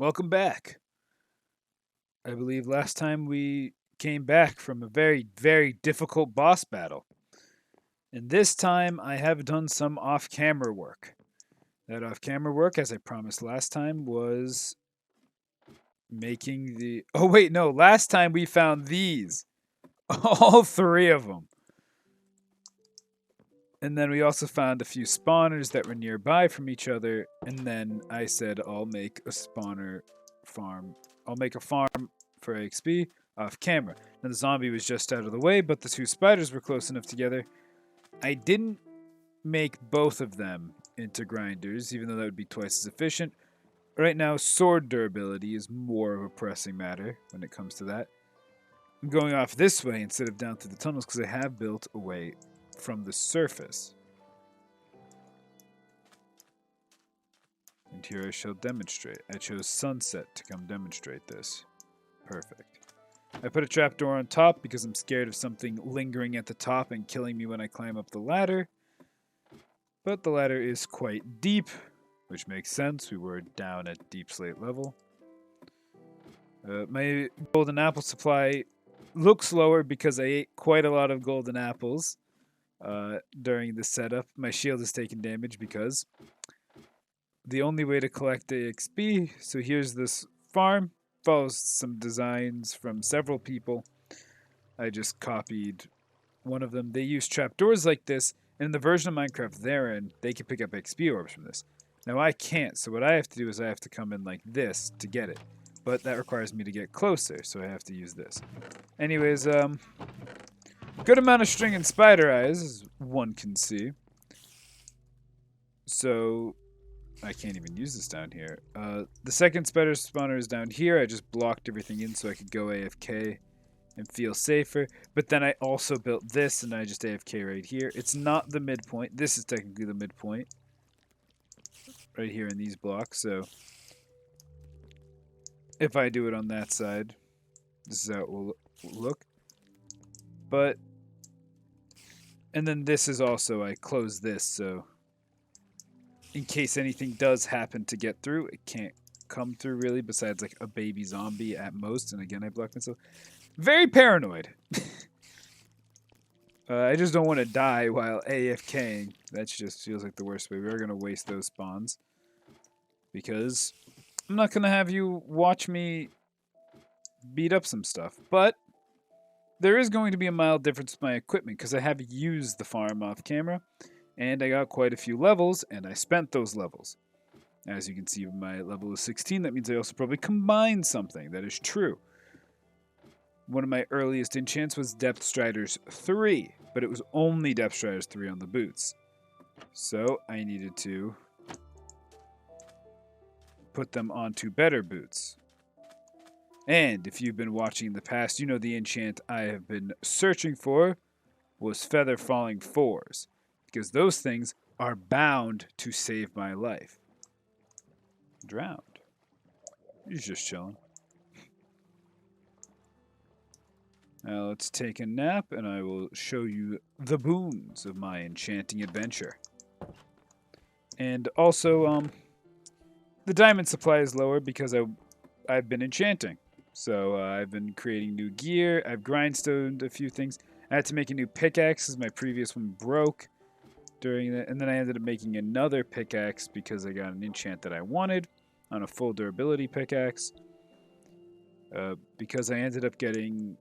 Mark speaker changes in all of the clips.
Speaker 1: Welcome back. I believe last time we came back from a very, very difficult boss battle. And this time I have done some off camera work. That off camera work, as I promised last time, was making the. Oh, wait, no. Last time we found these. All three of them. And then we also found a few spawners that were nearby from each other. And then I said, I'll make a spawner farm. I'll make a farm for XP off camera. Now the zombie was just out of the way, but the two spiders were close enough together. I didn't make both of them into grinders, even though that would be twice as efficient. Right now, sword durability is more of a pressing matter when it comes to that. I'm going off this way instead of down through the tunnels because I have built a way from the surface. And here I shall demonstrate. I chose sunset to come demonstrate this. Perfect. I put a trapdoor on top because I'm scared of something lingering at the top and killing me when I climb up the ladder. But the ladder is quite deep, which makes sense. We were down at deep slate level. My golden apple supply looks lower because I ate quite a lot of golden apples during the setup. My shield has taken damage because the only way to collect AXP. So here's this farm. Follows some designs from several people. I just copied one of them. They use trapdoors like this, and in the version of Minecraft they're in, they can pick up XP orbs from this. Now I can't, so what I have to do is I have to come in like this to get it. But that requires me to get closer, so I have to use this. Anyways, good amount of string and spider eyes, as one can see. So I can't even use this down here. The second spider spawner is down here. I just blocked everything in so I could go AFK and feel safer. But then I also built this and I just AFK right here. It's not the midpoint. This is technically the midpoint. Right here in these blocks. So if I do it on that side, this is how it will look. But, and then this is also, I close this so in case anything does happen to get through, it can't come through really, besides like a baby zombie at most. And again, I blocked myself. Very paranoid. I just don't want to die while AFKing. That just feels like the worst way. We're going to waste those spawns. Because I'm not going to have you watch me beat up some stuff. But there is going to be a mild difference with my equipment because I have used the farm off camera. And I got quite a few levels, and I spent those levels. As you can see, my level is 16. That means I also probably combined something. That is true. One of my earliest enchants was Depth Striders 3, but it was only Depth Striders 3 on the boots. So I needed to put them onto better boots. And if you've been watching in the past, you know the enchant I have been searching for was Feather Falling 4s. Because those things are bound to save my life. Drowned. He's just chilling. Now let's take a nap and I will show you the boons of my enchanting adventure. And also, the diamond supply is lower because I've been enchanting. So I've been creating new gear. I've grindstoned a few things. I had to make a new pickaxe because my previous one broke. During that, and then I ended up making another pickaxe because I got an enchant that I wanted on a full durability pickaxe. Because I ended up getting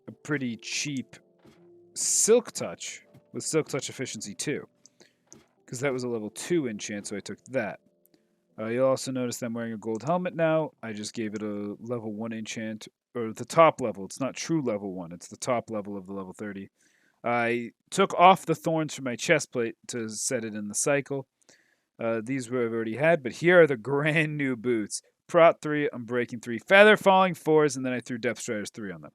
Speaker 1: a pretty cheap Silk Touch with Silk Touch Efficiency 2. Because that was a level 2 enchant, so I took that. You'll also notice that I'm wearing a gold helmet now. I just gave it a level 1 enchant, or the top level. It's not true level 1, it's the top level of the level 30. I took off the thorns from my chest plate to set it in the cycle. These I've already had, but here are the brand new boots. Prot 3, Unbreaking 3, Feather Falling 4s, and then I threw Depth Striders 3 on them.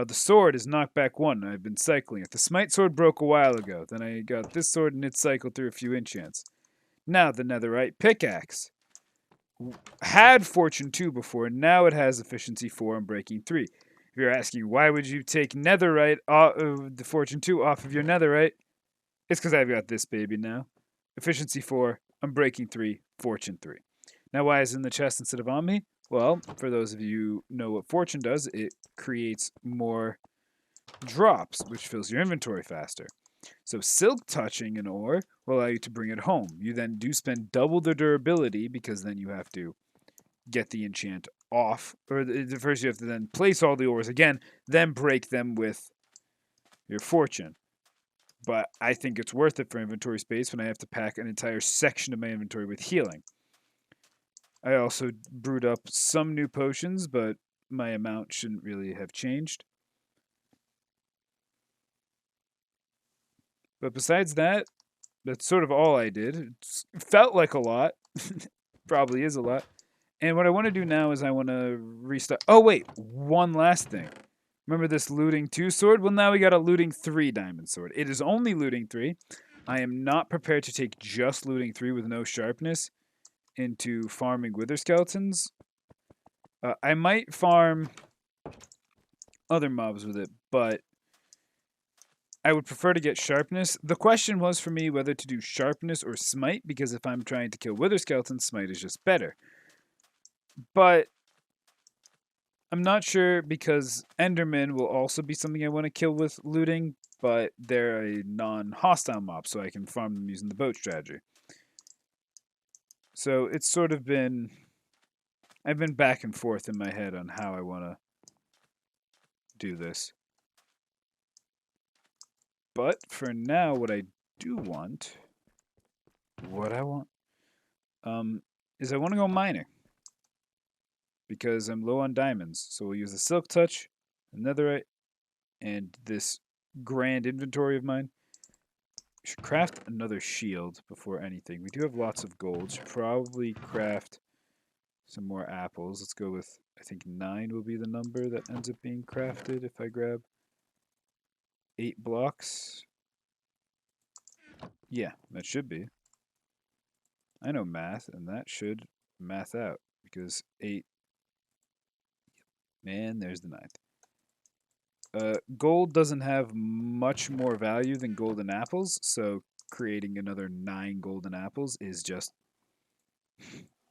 Speaker 1: The sword is Knockback 1, I've been cycling it. The Smite sword broke a while ago. Then I got this sword and it cycled through a few enchants. Now the Netherite pickaxe. Had Fortune 2 before, now it has Efficiency 4 and Breaking 3. If you're asking why would you take Netherite, the Fortune 2 off of your Netherite, it's because I've got this baby now. Efficiency 4, Unbreaking 3, Fortune 3. Now, why is it in the chest instead of on me? Well, for those of you who know what fortune does, it creates more drops, which fills your inventory faster. So silk touching an ore will allow you to bring it home. You then do spend double the durability because then you have to get the enchant off, or first you have to then place all the ores again, then break them with your fortune. But I think it's worth it for inventory space when I have to pack an entire section of my inventory with healing. I also brewed up some new potions, but my amount shouldn't really have changed. But besides that, that's sort of all I did. It felt like a lot. Probably is a lot. And what I want to do now is I want to restart. Oh, wait. One last thing. Remember this looting 2 sword? Well, now we got a looting 3 diamond sword. It is only looting 3. I am not prepared to take just looting 3 with no sharpness into farming wither skeletons. I might farm other mobs with it, but I would prefer to get sharpness. The question was for me whether to do sharpness or smite, because if I'm trying to kill wither skeletons, smite is just better. But I'm not sure because endermen will also be something I want to kill with looting, but they're a non-hostile mob, so I can farm them using the boat strategy. So it's sort of been... I've been back and forth in my head on how I want to do this. But for now, what I do want... is I want to go mining. Because I'm low on diamonds. So we'll use the silk touch, netherite, and this grand inventory of mine. Should craft another shield before anything. We do have lots of gold. Should probably craft some more apples. Let's go with, I think 9 will be the number that ends up being crafted if I grab 8 blocks. Yeah, that should be. I know math, and that should math out because 8. And there's the 9th. Gold doesn't have much more value than golden apples, so creating another 9 golden apples is just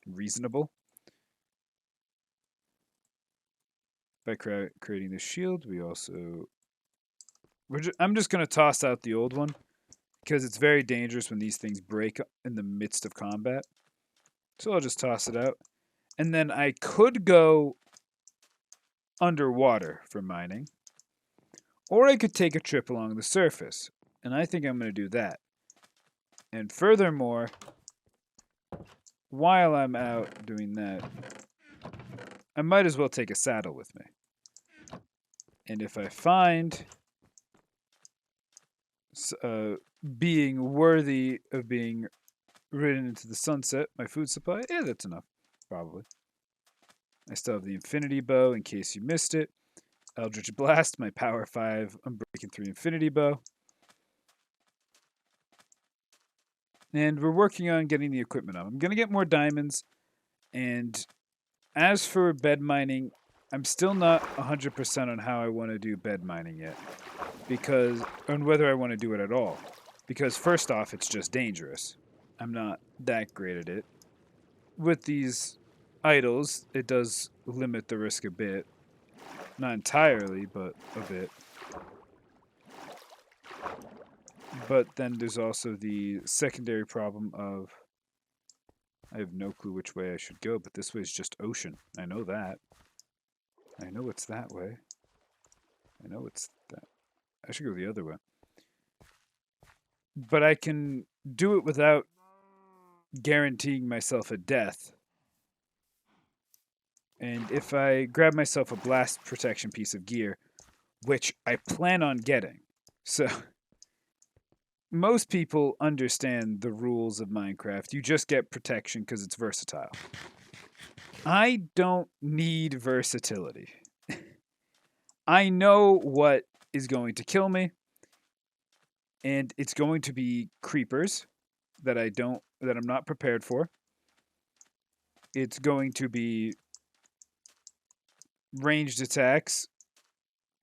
Speaker 1: reasonable. By creating the shield, we also... I'm just going to toss out the old one, because it's very dangerous when these things break in the midst of combat. So I'll just toss it out. And then I could go underwater for mining. Or I could take a trip along the surface. And I think I'm going to do that. And furthermore, while I'm out doing that, I might as well take a saddle with me. And if I find being worthy of being ridden into the sunset, my food supply, yeah, that's enough, probably. I still have the infinity bow in case you missed it. Eldritch Blast, my power 5 Unbreaking 3 infinity bow. And we're working on getting the equipment up. I'm going to get more diamonds. And as for bed mining, I'm still not 100% on how I want to do bed mining yet. Because, on whether I want to do it at all. Because first off, it's just dangerous. I'm not that great at it. With these idols, it does limit the risk a bit. Not entirely, but a bit. But then there's also the secondary problem of I have no clue which way I should go, but this way is just ocean. I know that. I know it's that way. I know it's that. I should go the other way. But I can do it without guaranteeing myself a death. And if I grab myself a blast protection piece of gear, which I plan on getting, so most people understand the rules of Minecraft. You just get protection because it's versatile. I don't need versatility. I know what is going to kill me, and it's going to be creepers that I'm not prepared for. It's going to be ranged attacks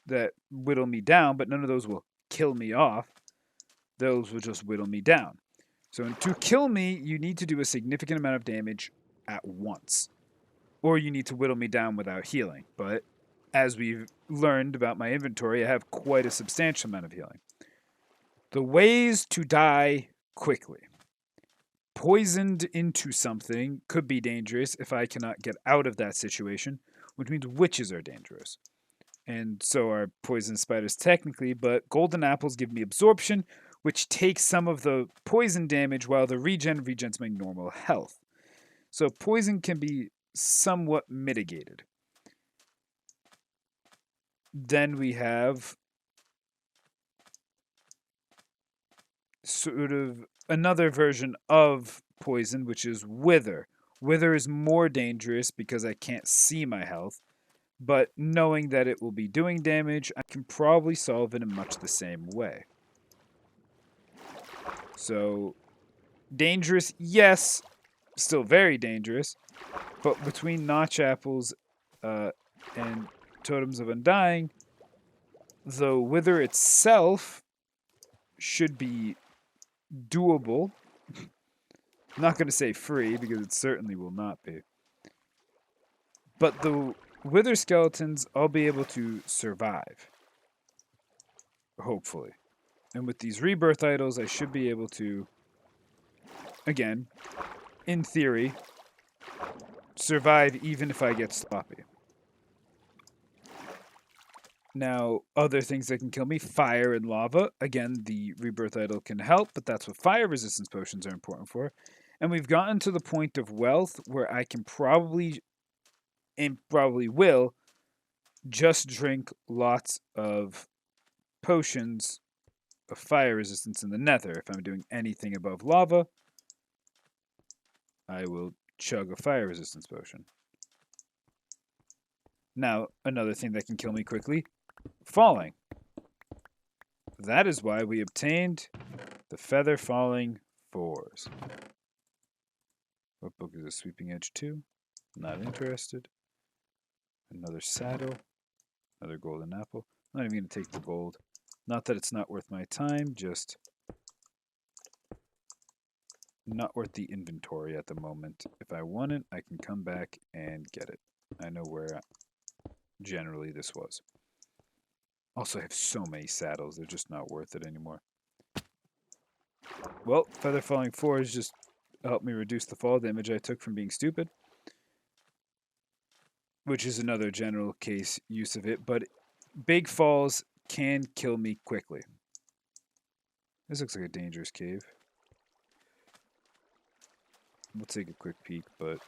Speaker 1: that whittle me down, but none of those will kill me off. Those will just whittle me down. So to kill me, you need to do a significant amount of damage at once. Or you need to whittle me down without healing. But as we've learned about my inventory, I have quite a substantial amount of healing. The ways to die quickly. Poisoned into something could be dangerous if I cannot get out of that situation, which means witches are dangerous. And so are poison spiders technically, but golden apples give me absorption, which takes some of the poison damage while the regen regens my normal health. So poison can be somewhat mitigated. Then we have sort of another version of poison, which is wither. Wither is more dangerous because I can't see my health, but knowing that it will be doing damage, I can probably solve it in much the same way. So, dangerous, yes, still very dangerous, but between notch apples and totems of undying, the wither itself should be doable. I'm not going to say free because it certainly will not be. But the wither skeletons, I'll be able to survive. Hopefully. And with these rebirth idols, I should be able to, again, in theory, survive even if I get sloppy. Now, other things that can kill me, fire and lava. Again, the rebirth idol can help, but that's what fire resistance potions are important for. And we've gotten to the point of wealth where I can probably, and probably will, just drink lots of potions of fire resistance in the nether. If I'm doing anything above lava, I will chug a fire resistance potion. Now, another thing that can kill me quickly, falling. That is why we obtained the feather falling 4s. What book is this? Sweeping Edge 2? Not interested. Another saddle. Another golden apple. I'm not even going to take the gold. Not that it's not worth my time, just not worth the inventory at the moment. If I want it, I can come back and get it. I know where generally this was. Also, I have so many saddles, they're just not worth it anymore. Well, Feather Falling 4s just helped me reduce the fall damage I took from being stupid, which is another general case use of it, but big falls can kill me quickly. This looks like a dangerous cave. We'll take a quick peek, but it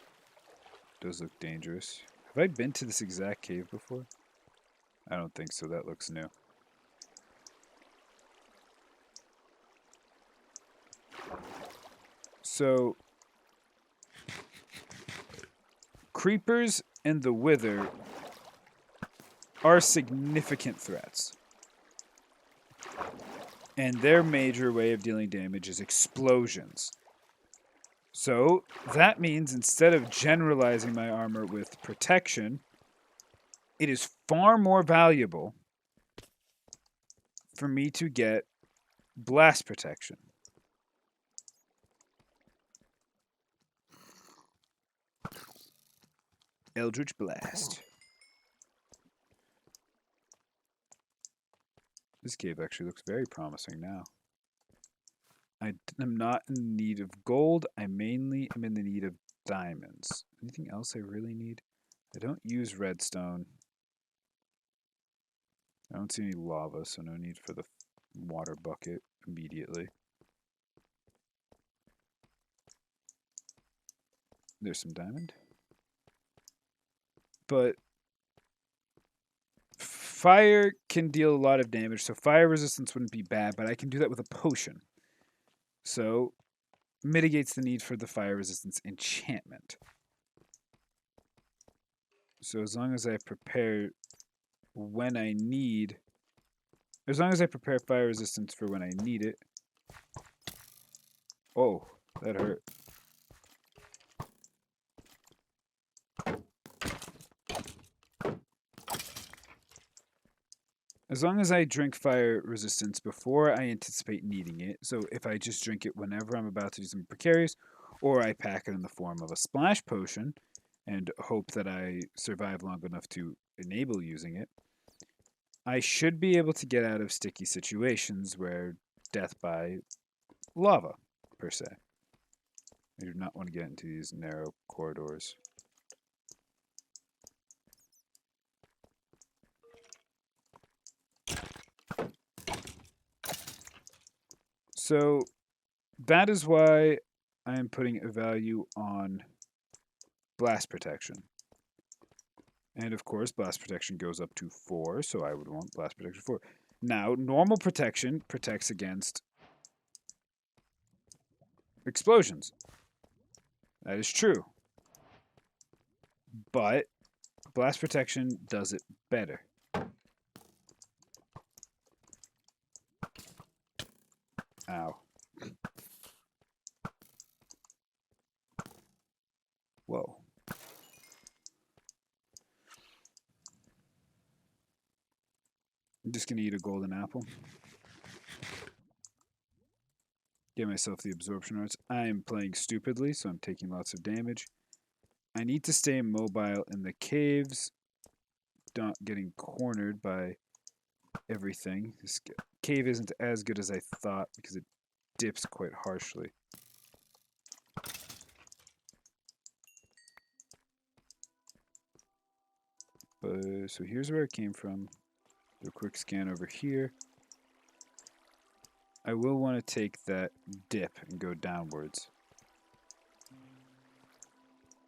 Speaker 1: does look dangerous. Have I been to this exact cave before? I don't think so. That looks new. So, creepers and the wither are significant threats. And their major way of dealing damage is explosions. So, that means instead of generalizing my armor with protection, it is far more valuable for me to get blast protection. Eldritch Blast. This cave actually looks very promising now. I am not in need of gold. I mainly am in the need of diamonds. Anything else I really need? I don't use redstone. I don't see any lava, so no need for the water bucket immediately. There's some diamond. But fire can deal a lot of damage, so fire resistance wouldn't be bad, but I can do that with a potion. So, mitigates the need for the fire resistance enchantment. So as long as I prepare when I need, as long as I prepare fire resistance for when I need it. Oh, that hurt. As long as I drink fire resistance before I anticipate needing it, so if I just drink it whenever I'm about to do something precarious, or I pack it in the form of a splash potion and hope that I survive long enough to enable using it, I should be able to get out of sticky situations where death by lava, per se. I do not want to get into these narrow corridors. So that is why I am putting a value on blast protection. And of course, blast protection goes up to 4, so I would want blast protection 4. Now, normal protection protects against explosions. That is true. But blast protection does it better. Ow. Whoa. I'm just going to eat a golden apple. Get myself the absorption arts. I am playing stupidly, so I'm taking lots of damage. I need to stay mobile in the caves, not getting cornered by everything. This cave isn't as good as I thought because it dips quite harshly. So here's where it came from. Do a quick scan over here. I will want to take that dip and go downwards.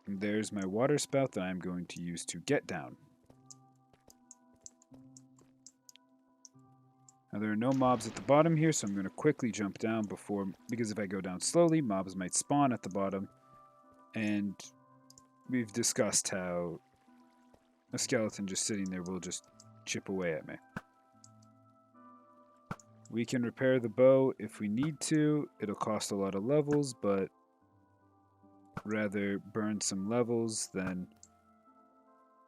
Speaker 1: And there's my water spout that I'm going to use to get down. Now there are no mobs at the bottom here, so I'm going to quickly jump down because if I go down slowly, mobs might spawn at the bottom. And we've discussed how a skeleton just sitting there will just chip away at me. We can repair the bow if we need to. It'll cost a lot of levels, but rather burn some levels than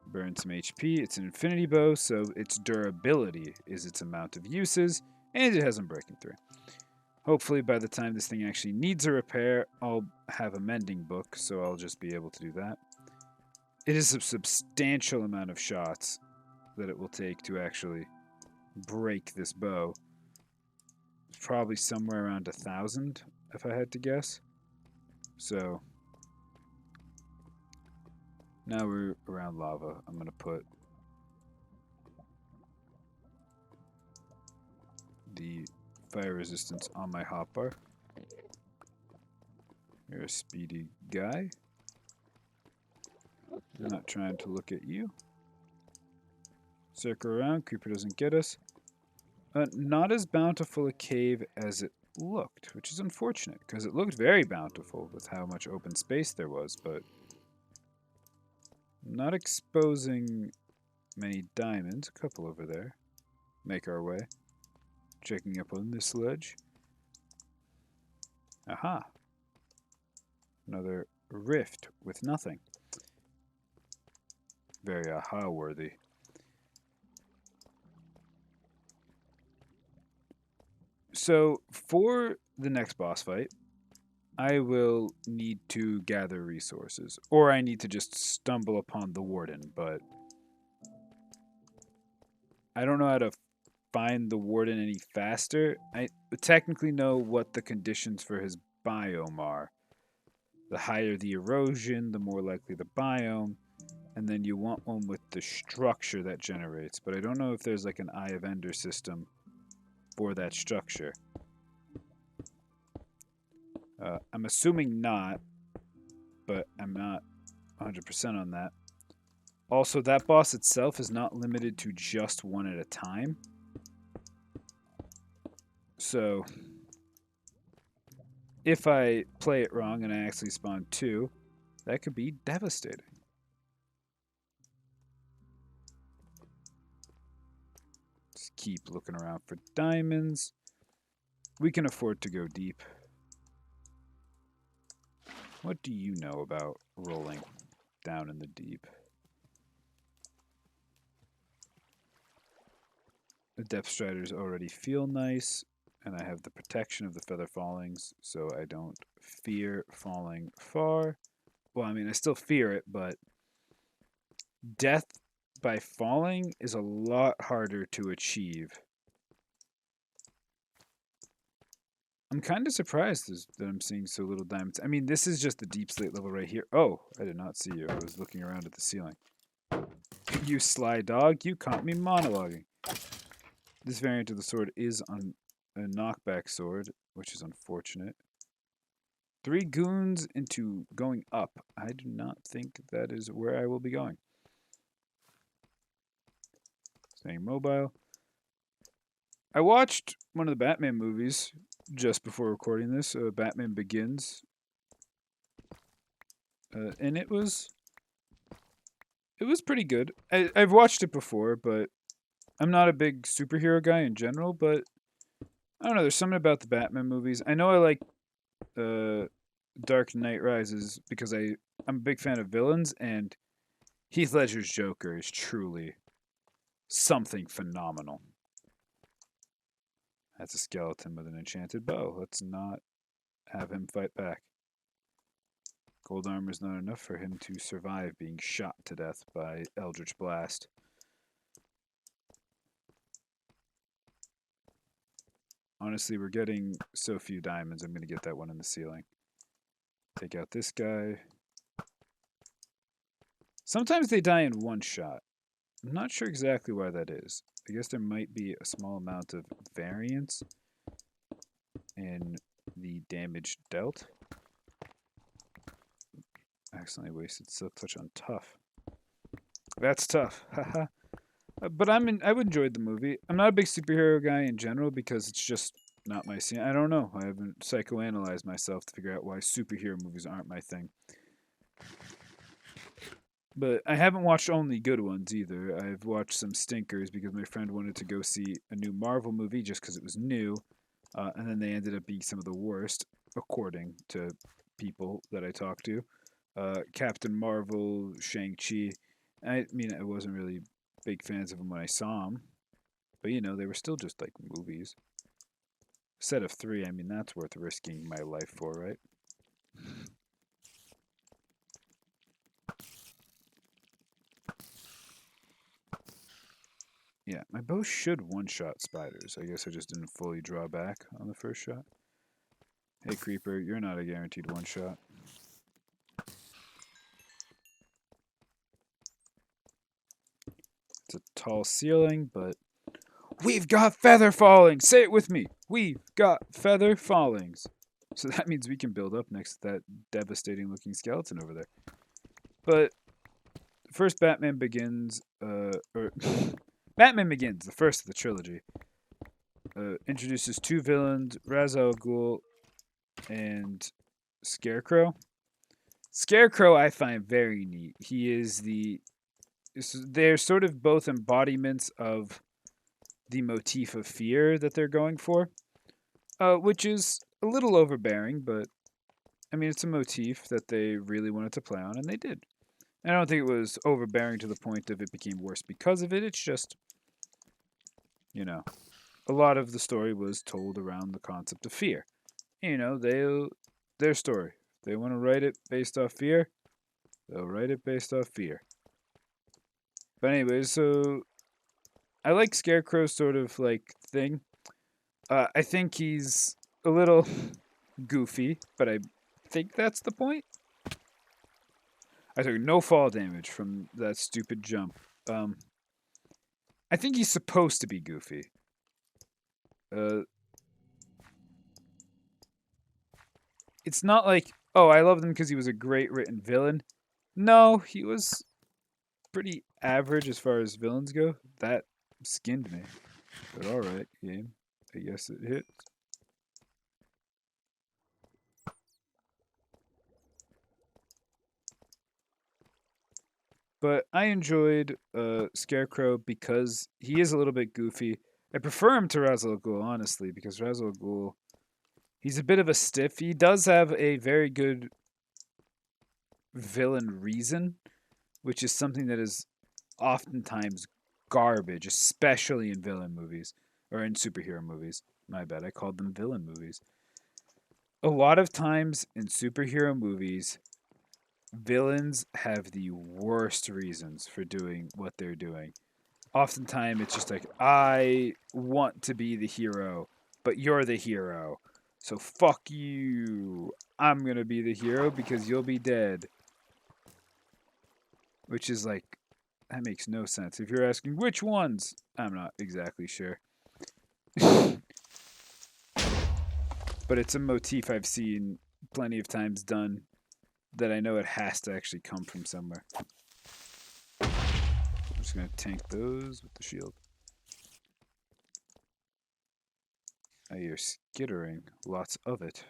Speaker 1: burn some HP. It's an infinity bow, so its durability is its amount of uses, and it has Unbreaking 3. Hopefully by the time this thing actually needs a repair, I'll have a mending book, so I'll just be able to do that. It is a substantial amount of shots that it will take to actually break this bow. It's probably somewhere around 1,000, if I had to guess. So now we're around lava. I'm going to put the fire resistance on my hotbar. You're a speedy guy. I'm not trying to look at you. Circle around. Creeper doesn't get us. Not as bountiful a cave as it looked, which is unfortunate because it looked very bountiful with how much open space there was, but not exposing many diamonds. A couple over there. Make our way. Checking up on this ledge. Aha. Another rift with nothing. Very aha worthy. So for the next boss fight, I will need to gather resources, or I need to just stumble upon the Warden, but I don't know how to find the Warden any faster. I technically know what the conditions for his biome are. The higher the erosion, the more likely the biome, and then you want one with the structure that generates, but I don't know if there's like an Eye of Ender system for that structure. I'm assuming not, but I'm not 100% on that. Also, that boss itself is not limited to just one at a time. So, if I play it wrong and I actually spawn 2, that could be devastating. Just keep looking around for diamonds. We can afford to go deep. What do you know about rolling down in the deep? The depth striders already feel nice. and I have the protection of the feather fallings, so I don't fear falling far. Well, I mean, I still fear it, but death by falling is a lot harder to achieve. I'm kind of surprised that I'm seeing so little diamonds. I mean, this is just the deep slate level right here. Oh, I did not see you. I was looking around at the ceiling. You sly dog, you caught me monologuing. This variant of the sword is on a knockback sword, which is unfortunate. 3 goons into going up. I do not think that is where I will be going. Staying mobile. I watched one of the Batman movies just before recording this, Batman Begins, and it was pretty good. I've watched it before, but I'm not a big superhero guy in general. But I don't know. There's something about the Batman movies. I know I like Dark Knight Rises because I'm a big fan of villains, and Heath Ledger's Joker is truly something phenomenal. That's a skeleton with an enchanted bow. Let's not have him fight back. Gold armor is not enough for him to survive being shot to death by Eldritch Blast. Honestly, we're getting so few diamonds. I'm going to get that one in the ceiling. Take out this guy. Sometimes they die in one shot. I'm not sure exactly why that is. I guess there might be a small amount of variance in the damage dealt. Accidentally wasted Silk Touch on tough. That's tough. Haha. But I've enjoyed the movie. I'm not a big superhero guy in general because it's just not my scene. I don't know. I haven't psychoanalyzed myself to figure out why superhero movies aren't my thing. But I haven't watched only good ones either. I've watched some stinkers because my friend wanted to go see a new Marvel movie just because it was new. And then they ended up being some of the worst, according to people that I talked to. Captain Marvel, Shang-Chi. I mean, I wasn't really big fans of them when I saw them. But, you know, they were still just like movies. A set of 3, I mean, that's worth risking my life for, right? Yeah, my bow should one-shot spiders. I guess I just didn't fully draw back on the first shot. Hey, Creeper, you're not a guaranteed one-shot. It's a tall ceiling, but we've got feather fallings. Say it with me. We've got feather fallings. So that means we can build up next to that devastating looking skeleton over there. But first Batman Begins, or Batman Begins, the first of the trilogy, introduces 2 villains, Ra's al Ghul and Scarecrow. Scarecrow I find very neat. He is they're sort of both embodiments of the motif of fear that they're going for, which is a little overbearing, but I mean, it's a motif that they really wanted to play on, and they did. I don't think it was overbearing to the point of it became worse because of it. It's just, you know, a lot of the story was told around the concept of fear. You know, their story. If they want to write it based off fear, they'll write it based off fear. But anyways, so I like Scarecrow's sort of like thing. I think he's a little goofy, but I think that's the point. I took no fall damage from that stupid jump. I think he's supposed to be goofy. It's not like, oh, I loved him because he was a great written villain. No, he was pretty average as far as villains go. That skinned me. But alright, game. I guess it hit. But I enjoyed Scarecrow because he is a little bit goofy. I prefer him to Ra's al Ghul, honestly, because Ra's al Ghul, he's a bit of a stiff. He does have a very good villain reason, which is something that is oftentimes garbage, especially in villain movies or in superhero movies. My bad, I called them villain movies. A lot of times in superhero movies, villains have the worst reasons for doing what they're doing. Oftentimes, it's just like, I want to be the hero, but you're the hero. So fuck you. I'm going to be the hero because you'll be dead. Which is like, that makes no sense. If you're asking which ones, I'm not exactly sure. But it's a motif I've seen plenty of times done that I know it has to actually come from somewhere. I'm just going to tank those with the shield. I hear skittering, lots of it.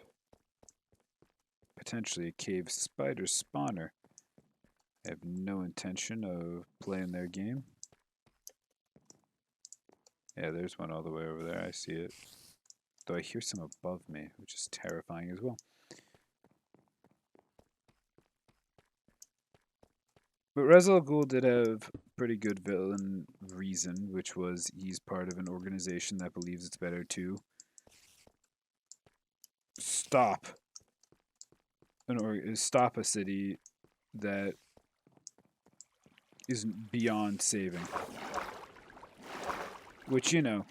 Speaker 1: Potentially a cave spider spawner. I have no intention of playing their game. Yeah, there's one all the way over there. I see it. Though I hear some above me, which is terrifying as well. But Ra's al Ghul did have pretty good villain reason, which was he's part of an organization that believes it's better to stop stop a city that isn't beyond saving. Which, you know,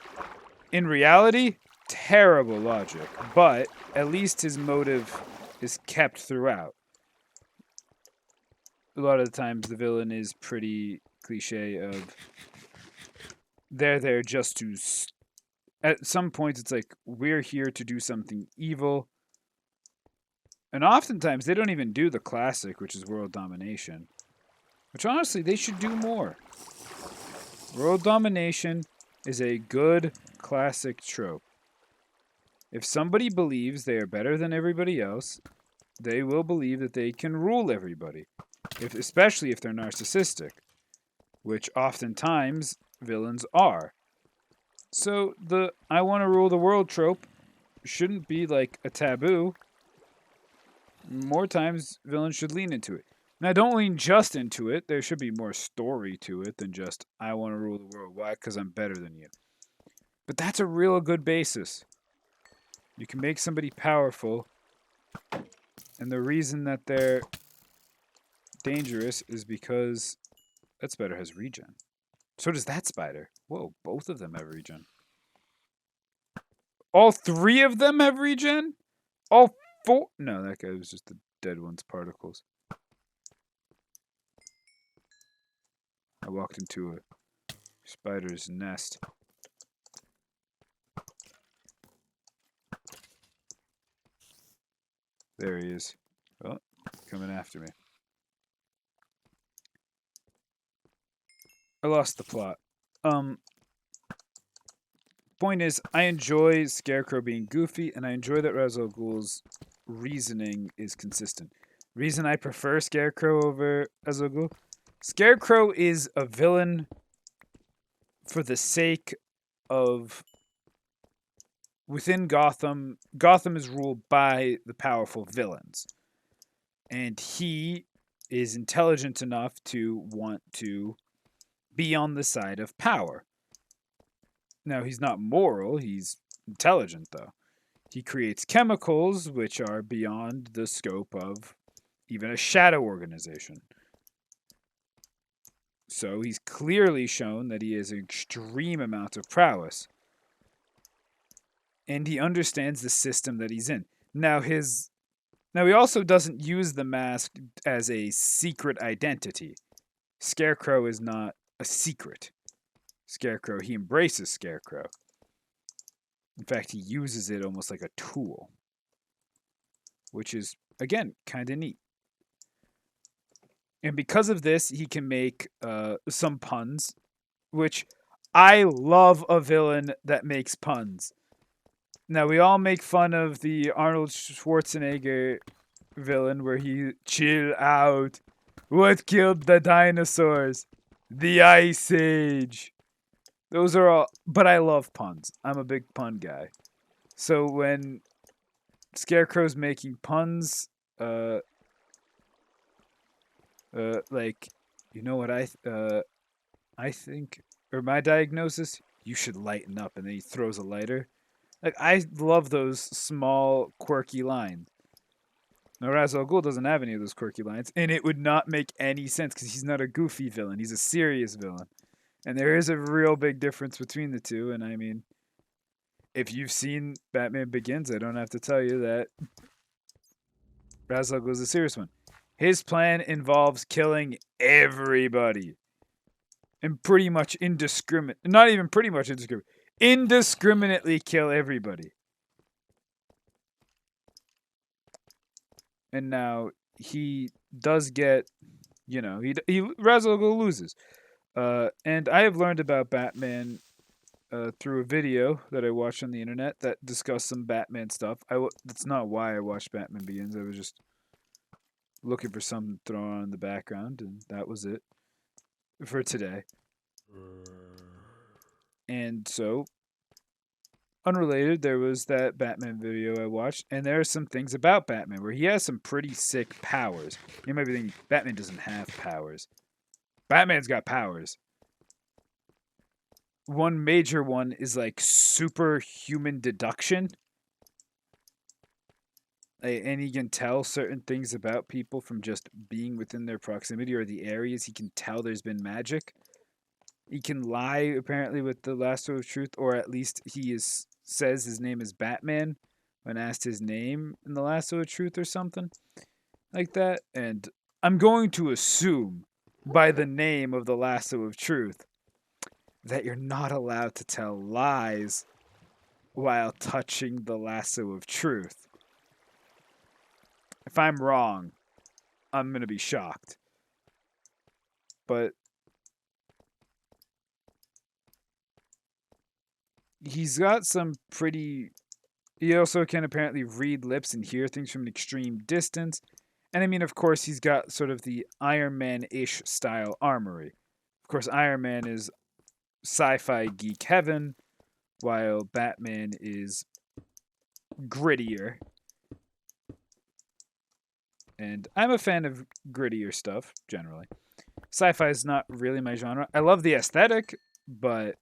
Speaker 1: in reality, terrible logic, but at least his motive is kept throughout. A lot of the times the villain is pretty cliche of they're there just to at some points it's like we're here to do something evil, and oftentimes they don't even do the classic, which is world domination, which honestly they should do more. World domination is a good classic trope. If somebody believes they are better than everybody else, they will believe that they can rule everybody, especially if they're narcissistic, which oftentimes villains are. So the I want to rule the world trope shouldn't be like a taboo. More times, villains should lean into it. Now, don't lean just into it. There should be more story to it than just, I want to rule the world. Why? Because I'm better than you. But that's a real good basis. You can make somebody powerful, and the reason that they're dangerous is because that spider has regen. So does that spider. Whoa, both of them have regen. All three of them have regen? All four? No, that guy was just the dead one's particles. I walked into a spider's nest. There he is. Oh, coming after me. I lost the plot. Point is, I enjoy Scarecrow being goofy, and I enjoy that Ra's al Ghul's reasoning is consistent. Reason I prefer Scarecrow over Ra's al Ghul? Scarecrow is a villain for the sake of within Gotham. Gotham is ruled by the powerful villains, and he is intelligent enough to want to be on the side of power. Now, he's not moral, he's intelligent, though. He creates chemicals which are beyond the scope of even a shadow organization. So he's clearly shown that he has an extreme amount of prowess. And he understands the system that he's in. Now he also doesn't use the mask as a secret identity. Scarecrow is not a secret. Scarecrow, he embraces Scarecrow. In fact, he uses it almost like a tool, which is, again, kind of neat. And because of this, he can make some puns, which I love a villain that makes puns. Now, we all make fun of the Arnold Schwarzenegger villain where he chill out. What killed the dinosaurs? The Ice Age. Those are all, but I love puns. I'm a big pun guy. So when Scarecrow's making puns, like, you know what I think, or my diagnosis, you should lighten up, and then he throws a lighter. Like, I love those small, quirky lines. Now, Ra's al Ghul doesn't have any of those quirky lines, and it would not make any sense because he's not a goofy villain. He's a serious villain. And there is a real big difference between the two. And I mean, if you've seen Batman Begins, I don't have to tell you that Ra's al Ghul is a serious one. His plan involves killing everybody. And pretty much not even pretty much indiscriminately kill everybody. And now he does get, Ra's al Ghul loses. And I have learned about Batman through a video that I watched on the internet that discussed some Batman stuff. That's not why I watched Batman Begins. I was just looking for something to throw on in the background, and that was it for today. And so, unrelated, there was that Batman video I watched, and there are some things about Batman where he has some pretty sick powers. You might be thinking, Batman doesn't have powers. Batman's got powers. One major one is like superhuman deduction. And he can tell certain things about people from just being within their proximity or the areas. He can tell there's been magic. He can lie, apparently, with the lasso of truth, or at least says his name is Batman when asked his name in the lasso of truth or something like that. And I'm going to assume by the name of the lasso of truth that you're not allowed to tell lies while touching the lasso of truth. If I'm wrong, I'm going to be shocked. But he's got some pretty... He also can apparently read lips and hear things from an extreme distance. And I mean, of course, he's got sort of the Iron Man-ish style armory. Of course, Iron Man is sci-fi geek heaven, while Batman is grittier. And I'm a fan of grittier stuff, generally. Sci-fi is not really my genre. I love the aesthetic, but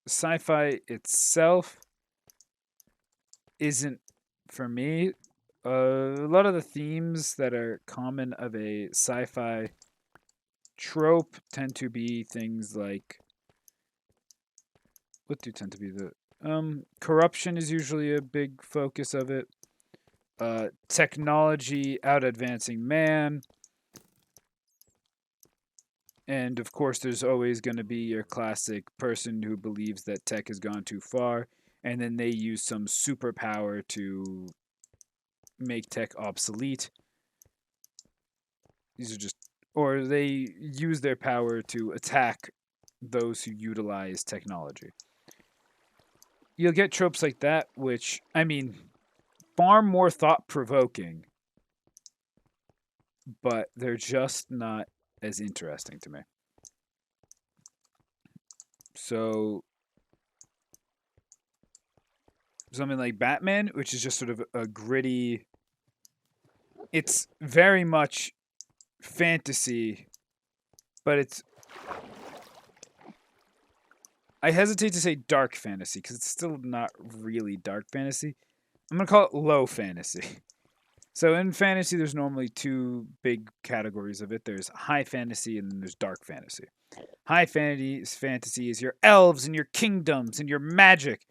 Speaker 1: sci-fi itself isn't for me. A lot of the themes that are common of a sci-fi trope tend to be things like... What do tend to be the... corruption is usually a big focus of it. Technology out-advancing man. And, of course, there's always going to be your classic person who believes that tech has gone too far, and then they use some superpower to make tech obsolete. These are just... Or they use their power to attack those who utilize technology. You'll get tropes like that, which, I mean, far more thought-provoking, but they're just not as interesting to me. So, something like Batman, which is just sort of a gritty... It's very much fantasy, but it's... I hesitate to say dark fantasy, because it's still not really dark fantasy. I'm going to call it low fantasy. So in fantasy, there's normally two big categories of it. There's high fantasy and then there's dark fantasy. High fantasy is your elves and your kingdoms and your magic.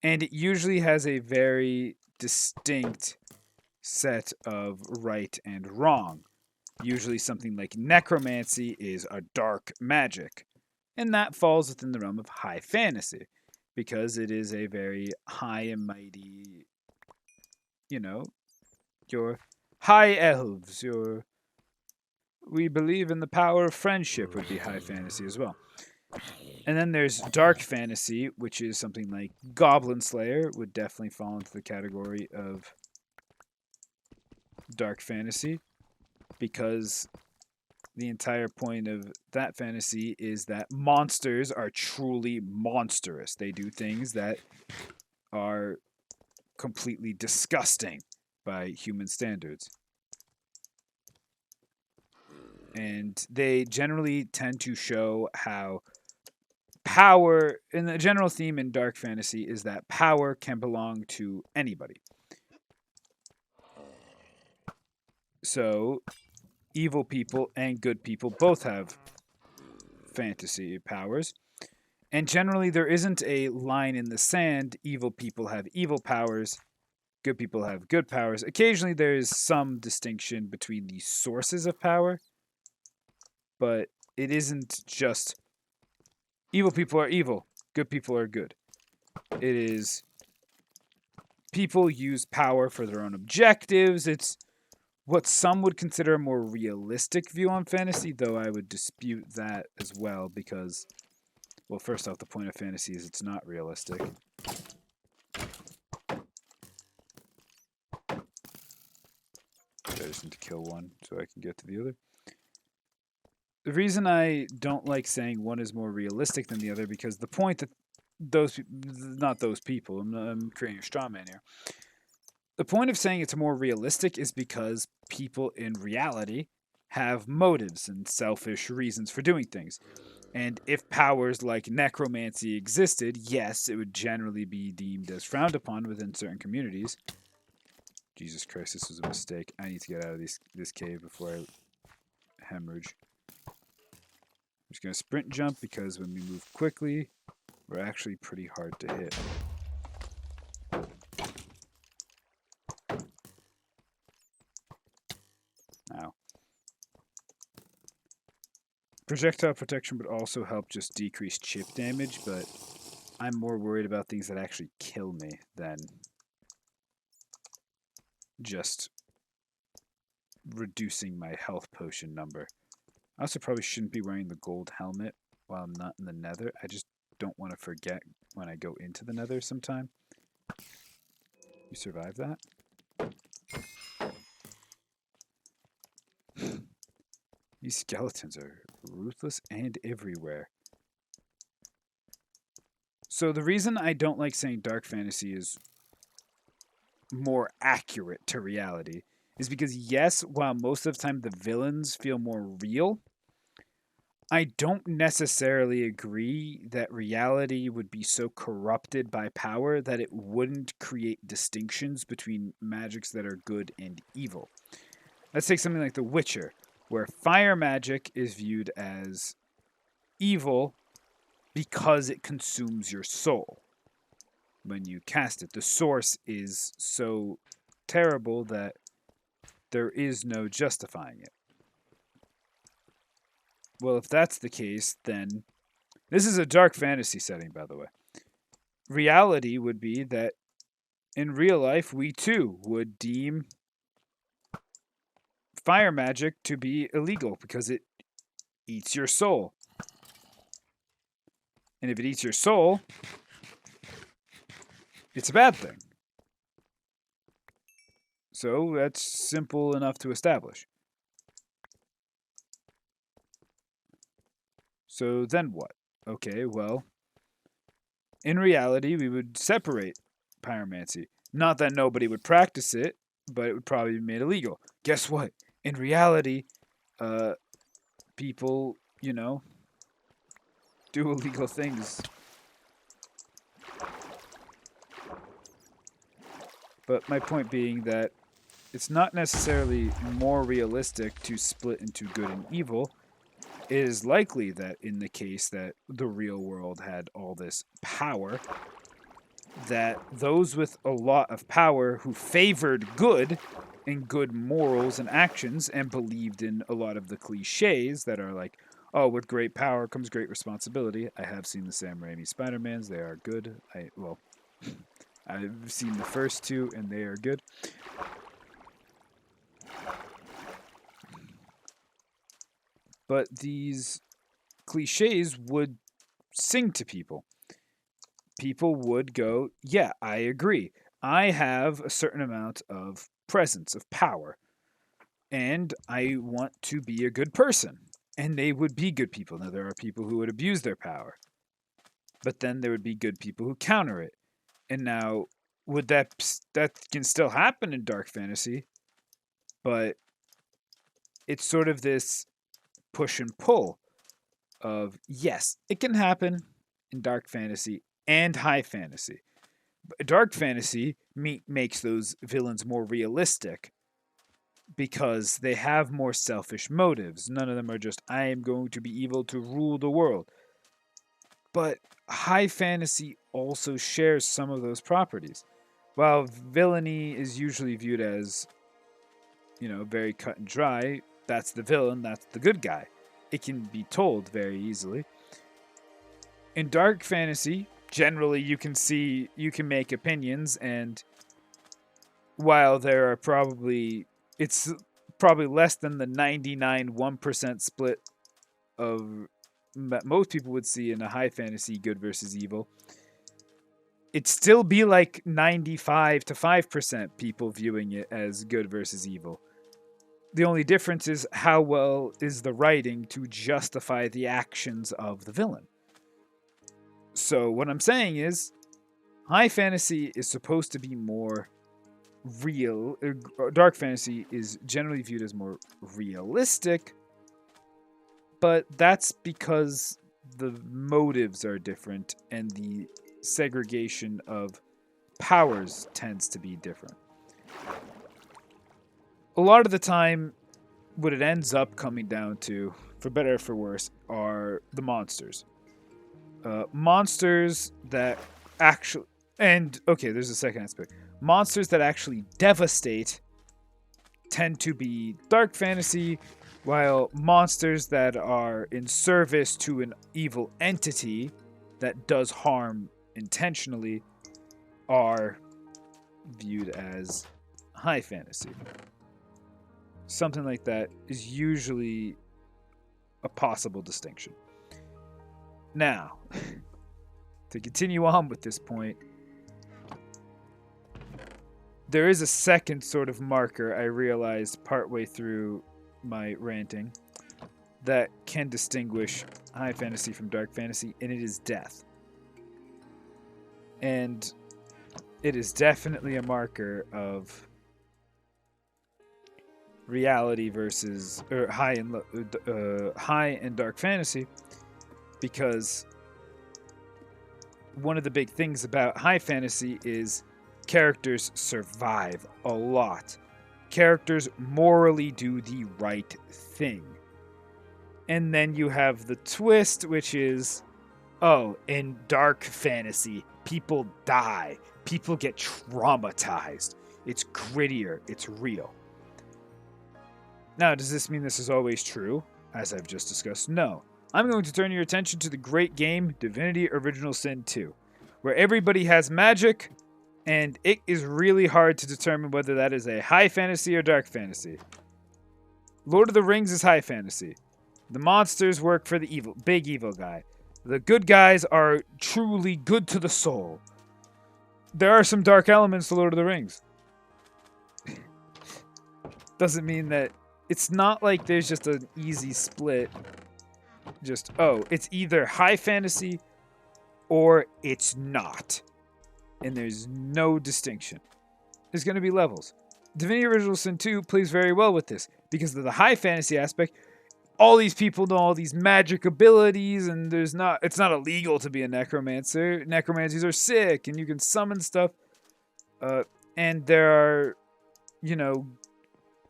Speaker 1: And it usually has a very distinct set of right and wrong. Usually something like necromancy is a dark magic. And that falls within the realm of high fantasy. Because it is a very high and mighty, your high elves, we believe in the power of friendship would be high fantasy as well. And then there's dark fantasy, which is something like Goblin Slayer would definitely fall into the category of dark fantasy, because the entire point of that fantasy is that monsters are truly monstrous. They do things that are completely disgusting by human standards. And they generally tend to show how power, and the general theme in dark fantasy is that power can belong to anybody. So evil people and good people both have fantasy powers. And generally, there isn't a line in the sand. Evil people have evil powers, good people have good powers. Occasionally, there is some distinction between the sources of power, but it isn't just evil people are evil, good people are good. It is people use power for their own objectives. It's what some would consider a more realistic view on fantasy, though I would dispute that as well because, well, first off, the point of fantasy is it's not realistic. I just need to kill one so I can get to the other. The reason I don't like saying one is more realistic than the other because the point that not those people, I'm creating a straw man here. The point of saying it's more realistic is because people in reality have motives and selfish reasons for doing things. And if powers like necromancy existed, yes, it would generally be deemed as frowned upon within certain communities. Jesus Christ, this was a mistake. I need to get out of this cave before I hemorrhage. I'm just going to sprint jump because when we move quickly, we're actually pretty hard to hit. Ow. Projectile protection would also help just decrease chip damage, but I'm more worried about things that actually kill me than just reducing my health potion number. I also probably shouldn't be wearing the gold helmet while I'm not in the nether. I just don't want to forget when I go into the nether sometime. You survive that? These skeletons are ruthless and everywhere. So the reason I don't like saying dark fantasy is more accurate to reality is because, yes, while most of the time the villains feel more real, I don't necessarily agree that reality would be so corrupted by power that it wouldn't create distinctions between magics that are good and evil. Let's take something like The Witcher, where fire magic is viewed as evil because it consumes your soul when you cast it. The source is so terrible that there is no justifying it. Well, if that's the case, then this is a dark fantasy setting, by the way. Reality would be that in real life, we too would deem fire magic to be illegal because it eats your soul. And if it eats your soul, it's a bad thing. So that's simple enough to establish. So then what? Okay, well, in reality, we would separate pyromancy. Not that nobody would practice it, but it would probably be made illegal. Guess what? In reality, people, do illegal things. But my point being that it's not necessarily more realistic to split into good and evil. It is likely that in the case that the real world had all this power, that those with a lot of power who favored good and good morals and actions and believed in a lot of the cliches that are like, oh, with great power comes great responsibility. I have seen the Sam Raimi Spider-Mans. They are good. I've seen the first two, and they are good. But these cliches would sing to people. People would go, yeah, I agree. I have a certain amount of presence, of power, and I want to be a good person. And they would be good people. Now, there are people who would abuse their power, but then there would be good people who counter it. And now, would that can still happen in dark fantasy, but it's sort of this push and pull of, yes, it can happen, in dark fantasy and high fantasy. Dark fantasy makes those villains more realistic because they have more selfish motives. None of them are just, I am going to be evil to rule the world. But high fantasy also shares some of those properties. While villainy is usually viewed as, very cut and dry, that's the villain, that's the good guy. It can be told very easily. In dark fantasy, generally you can make opinions, and while there are it's probably less than the 99.1% split of that most people would see in a high fantasy good versus evil, it'd still be like 95 to 5% people viewing it as good versus evil. The only difference is how well is the writing to justify the actions of the villain. So what I'm saying is, high fantasy is supposed to be more real. Dark fantasy is generally viewed as more realistic, but that's because the motives are different and the segregation of powers tends to be different. A lot of the time, what it ends up coming down to, for better or for worse, are the monsters. Monsters that actually... And, okay, there's a second aspect. Monsters that actually devastate tend to be dark fantasy, while monsters that are in service to an evil entity that does harm intentionally are viewed as high fantasy. Something like that is usually a possible distinction. Now, to continue on with this point, there is a second sort of marker I realized partway through my ranting that can distinguish high fantasy from dark fantasy, and it is death. And it is definitely a marker of reality versus high and dark fantasy, because one of the big things about high fantasy is characters survive a lot. Characters morally do the right thing. And then you have the twist, which is, in dark fantasy, people die. People get traumatized. It's grittier. It's real. Now, does this mean this is always true? As I've just discussed, no. I'm going to turn your attention to the great game Divinity Original Sin 2, where everybody has magic, and it is really hard to determine whether that is a high fantasy or dark fantasy. Lord of the Rings is high fantasy. The monsters work for the big evil guy. The good guys are truly good to the soul. There are some dark elements to Lord of the Rings. Doesn't mean that it's not like there's just an easy split. Just, it's either high fantasy or it's not. And there's no distinction. There's going to be levels. Divinity Original Sin 2 plays very well with this because of the high fantasy aspect. All these people know all these magic abilities, and it's not illegal to be a necromancer. Necromancers are sick, and you can summon stuff. And there are,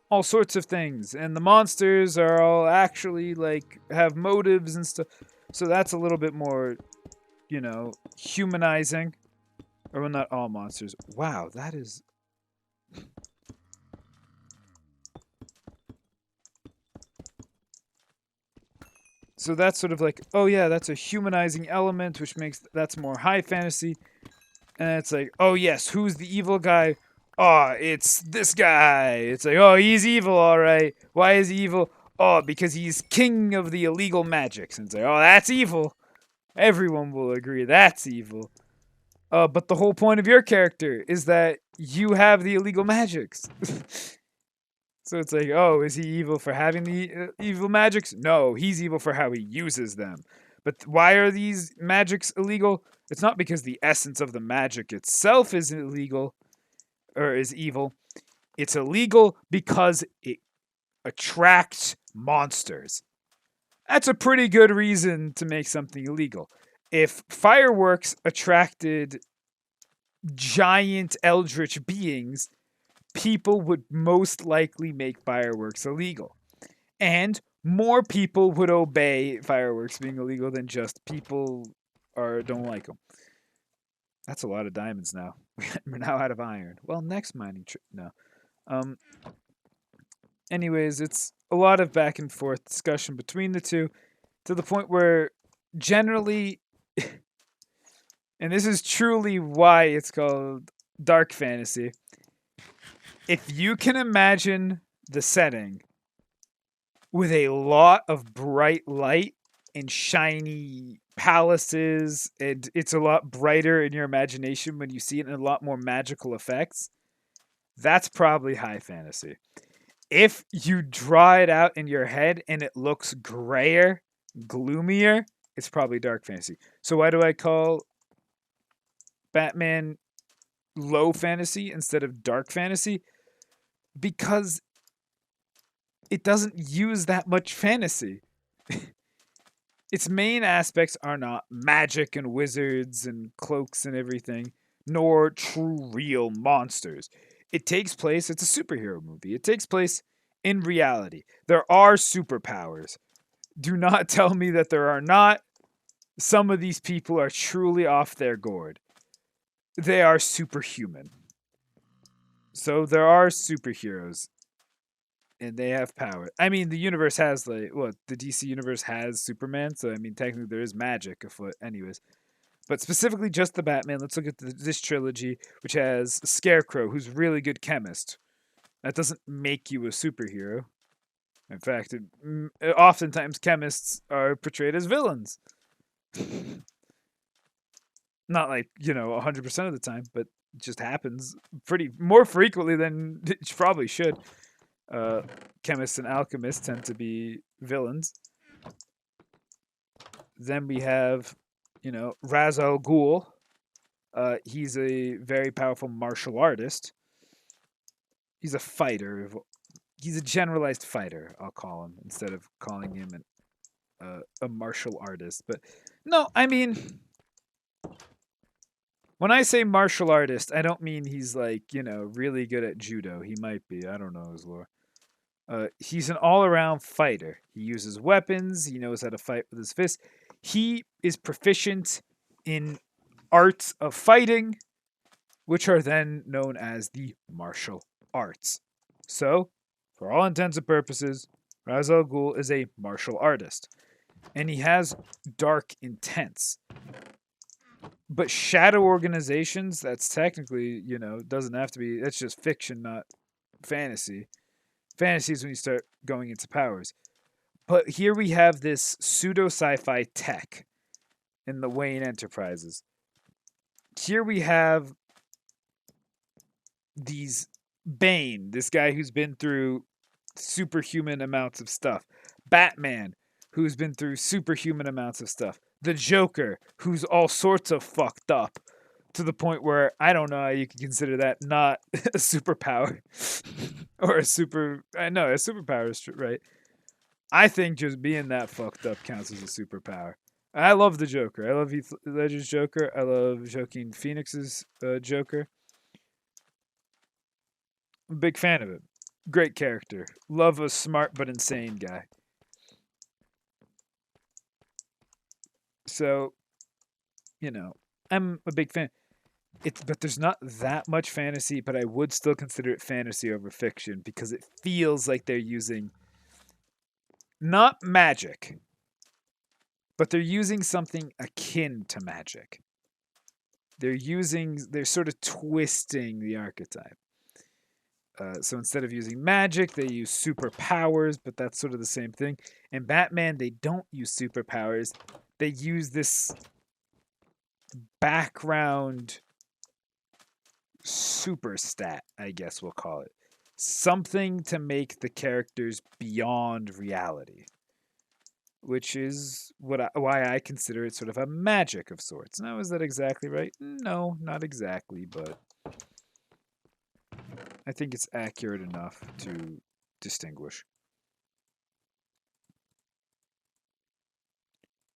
Speaker 1: all sorts of things. And the monsters are all actually, have motives and stuff. So that's a little bit more, humanizing. Or, well, not all monsters. Wow, that is... So that's sort of like, that's a humanizing element, which makes that's more high fantasy. And it's like, yes, who's the evil guy? It's this guy. It's like, he's evil, all right. Why is he evil? Because he's king of the illegal magics. And it's like, that's evil. Everyone will agree that's evil. But the whole point of your character is that you have the illegal magics. So it's like, is he evil for having the evil magics? No, he's evil for how he uses them. But why are these magics illegal? It's not because the essence of the magic itself is illegal or is evil. It's illegal because it attracts monsters. That's a pretty good reason to make something illegal. if fireworks attracted giant eldritch beings, people would most likely make fireworks illegal. And more people would obey fireworks being illegal than just people don't like them. That's a lot of diamonds now. We're now out of iron. Well, next mining trip. No. Um. Anyways, it's a lot of back and forth discussion between the two to the point where generally, and this is truly why it's called dark fantasy. If you can imagine the setting with a lot of bright light and shiny palaces, and it's a lot brighter in your imagination when you see it, and a lot more magical effects, that's probably high fantasy. If you draw it out in your head and it looks grayer, gloomier, it's probably dark fantasy. So why do I call Batman low fantasy instead of dark fantasy? Because it doesn't use that much fantasy. Its main aspects are not magic and wizards and cloaks and everything, nor true real monsters. It takes place, it's a superhero movie. It takes place in reality. There are superpowers. Do not tell me that there are not. Some of these people are truly off their gourd. They are superhuman. So there are superheroes and they have power. I mean, the universe has the DC universe has Superman, so I mean, technically there is magic afoot, anyways. But specifically, just the Batman. Let's look at this trilogy, which has Scarecrow, who's a really good chemist. That doesn't make you a superhero. In fact, oftentimes chemists are portrayed as villains. Not like 100% of the time, but it just happens pretty more frequently than it probably should. Chemists and alchemists tend to be villains. Then we have, Ra's al Ghul. He's a very powerful martial artist. He's a fighter. He's a generalized fighter, I'll call him, instead of calling him a martial artist. But no, I mean, when I say martial artist, I don't mean he's like, really good at judo. He might be. I don't know his lore. He's an all-around fighter. He uses weapons. He knows how to fight with his fists. He is proficient in arts of fighting, which are then known as the martial arts. So, for all intents and purposes, Ra's al Ghul is a martial artist. And he has dark intents. But shadow organizations, that's technically, doesn't have to be, that's just fiction, not fantasy. Fantasy is when you start going into powers. But here we have this pseudo sci-fi tech in the Wayne Enterprises. Here we have Bane, this guy who's been through superhuman amounts of stuff. Batman, who's been through superhuman amounts of stuff. The Joker, who's all sorts of fucked up to the point where I don't know how you can consider that not a superpower or a superpower is right. I think just being that fucked up counts as a superpower. I love the Joker. I love Heath Ledger's Joker. I love Joaquin Phoenix's Joker. I'm a big fan of it. Great character. Love a smart but insane guy. So, I'm a big fan. But there's not that much fantasy, but I would still consider it fantasy over fiction because it feels like they're using not magic, but they're using something akin to magic. They're sort of twisting the archetype. So instead of using magic, they use superpowers, but that's sort of the same thing. In Batman, they don't use superpowers. They use this background super stat, I guess we'll call it. Something to make the characters beyond reality. Which is why I consider it sort of a magic of sorts. Now, is that exactly right? No, not exactly, but I think it's accurate enough to distinguish.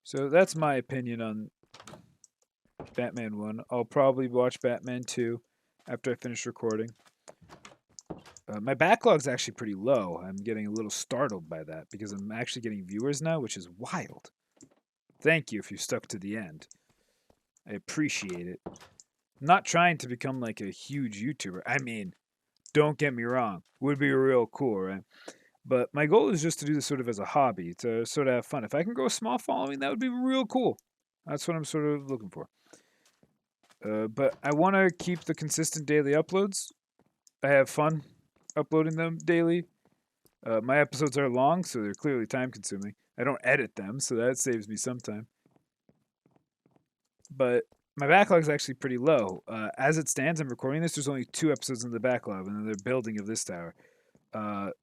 Speaker 1: So that's my opinion on Batman 1. I'll probably watch Batman 2 after I finish recording. My backlog's actually pretty low. I'm getting a little startled by that because I'm actually getting viewers now, which is wild. Thank you if you stuck to the end. I appreciate it. I'm not trying to become like a huge YouTuber. I mean, don't get me wrong. Would be real cool, right? But my goal is just to do this sort of as a hobby, to sort of have fun. If I can grow a small following, that would be real cool. That's what I'm sort of looking for. But I want to keep the consistent daily uploads. I have fun uploading them daily. My episodes are long, so they're clearly time consuming. I don't edit them, so that saves me some time. But my backlog is actually pretty low. As it stands, I'm recording this. There's only 2 episodes in the backlog, and then they're building of this tower. And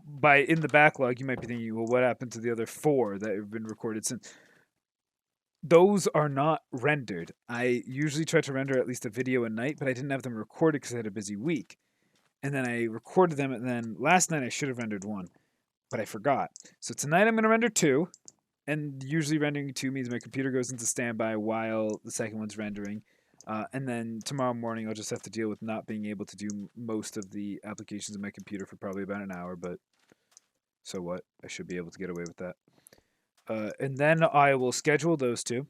Speaker 1: by in the backlog, you might be thinking, well, what happened to the other 4 that have been recorded since? Those are not rendered. I usually try to render at least a video a night, but I didn't have them recorded because I had a busy week. And then I recorded them, and then last night I should have rendered 1, but I forgot. So tonight I'm going to render 2, and usually rendering 2 means my computer goes into standby while the second one's rendering. And then tomorrow morning I'll just have to deal with not being able to do most of the applications in my computer for probably about an hour, but so what? I should be able to get away with that. And then I will schedule those 2.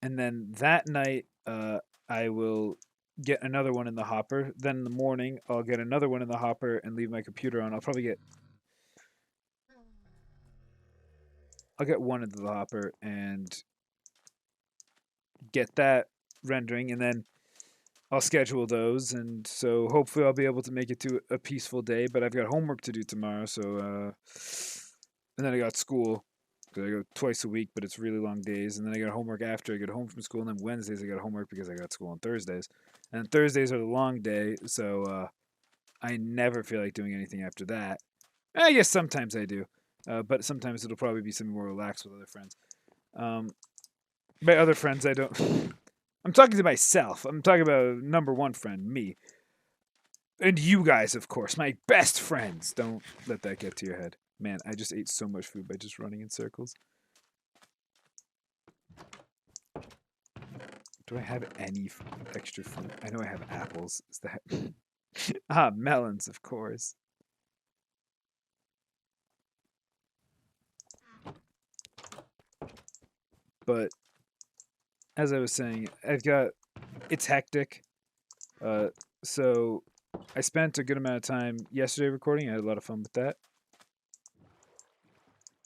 Speaker 1: And then that night I will get another one in the hopper. Then in the morning I'll get another one in the hopper and leave my computer on. I'll get one into the hopper and get that rendering, and then I'll schedule those, and so hopefully I'll be able to make it to a peaceful day. But I've got homework to do tomorrow, so and then I got school because I go twice a week, but it's really long days. And then I got homework after I get home from school, and then Wednesdays I got homework because I got school on Thursdays, and Thursdays are the long day, so I never feel like doing anything after that. I guess sometimes I do, but sometimes it'll probably be something more relaxed with other friends. By other friends, I don't. I'm talking to myself. I'm talking about number 1 friend, me. And you guys, of course, my best friends. Don't let that get to your head. Man, I just ate so much food by just running in circles. Do I have any extra food? I know I have apples. Is that... melons, of course. But as I was saying, it's hectic. So I spent a good amount of time yesterday recording. I had a lot of fun with that.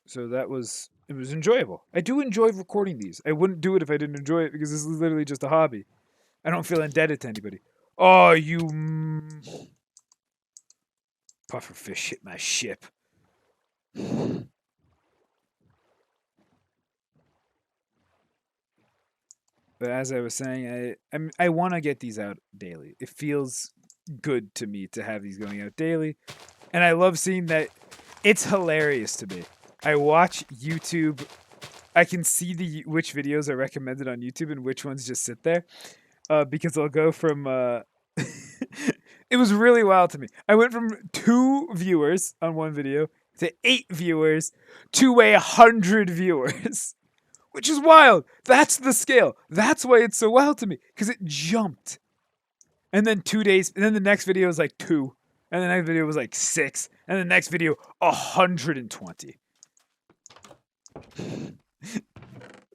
Speaker 1: So it was enjoyable. I do enjoy recording these. I wouldn't do it if I didn't enjoy it because this is literally just a hobby. I don't feel indebted to anybody. Oh, you pufferfish hit my ship. But as I was saying, I want to get these out daily. It feels good to me to have these going out daily, and I love seeing that. It's hilarious to me. I watch YouTube. I can see which videos are recommended on YouTube and which ones just sit there, because I'll go from. It was really wild to me. I went from 2 viewers on one video to 8 viewers to 100 viewers. Which is wild. That's the scale. That's why it's so wild to me. Because it jumped. And then 2 days, and then the next video was like 2. And the next video was like 6. And the next video, 120.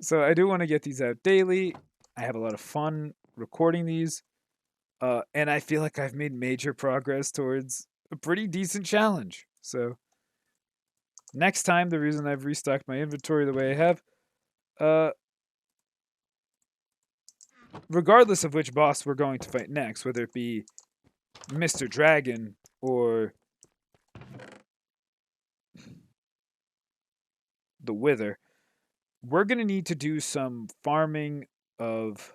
Speaker 1: So I do want to get these out daily. I have a lot of fun recording these. And I feel like I've made major progress towards a pretty decent challenge. So next time, the reason I've restocked my inventory the way I have, regardless of which boss we're going to fight next, whether it be Mr. Dragon or the Wither, we're going to need to do some farming of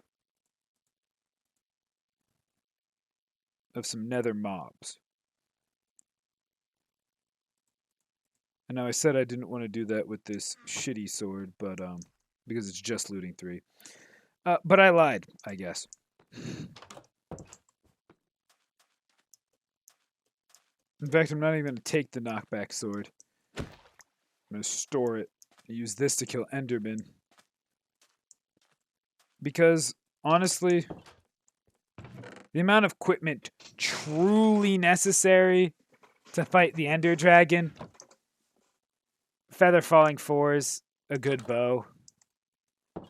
Speaker 1: some nether mobs. And now I said I didn't want to do that with this shitty sword, but because it's just looting 3. But I lied, I guess. In fact, I'm not even going to take the knockback sword. I'm going to store it and use this to kill Enderman. Because, honestly, the amount of equipment truly necessary to fight the Ender Dragon, Feather Falling 4s, a good bow.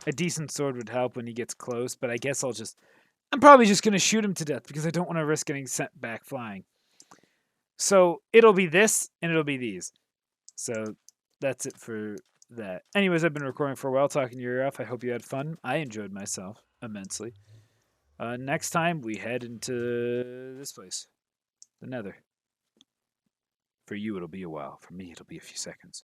Speaker 1: A decent sword would help when he gets close, but I guess I'm probably just going to shoot him to death because I don't want to risk getting sent back flying. So it'll be this and it'll be these. So that's it for that. Anyways, I've been recording for a while, talking your ear off. I hope you had fun. I enjoyed myself immensely. Next time, we head into this place, the Nether. For you, it'll be a while. For me, it'll be a few seconds.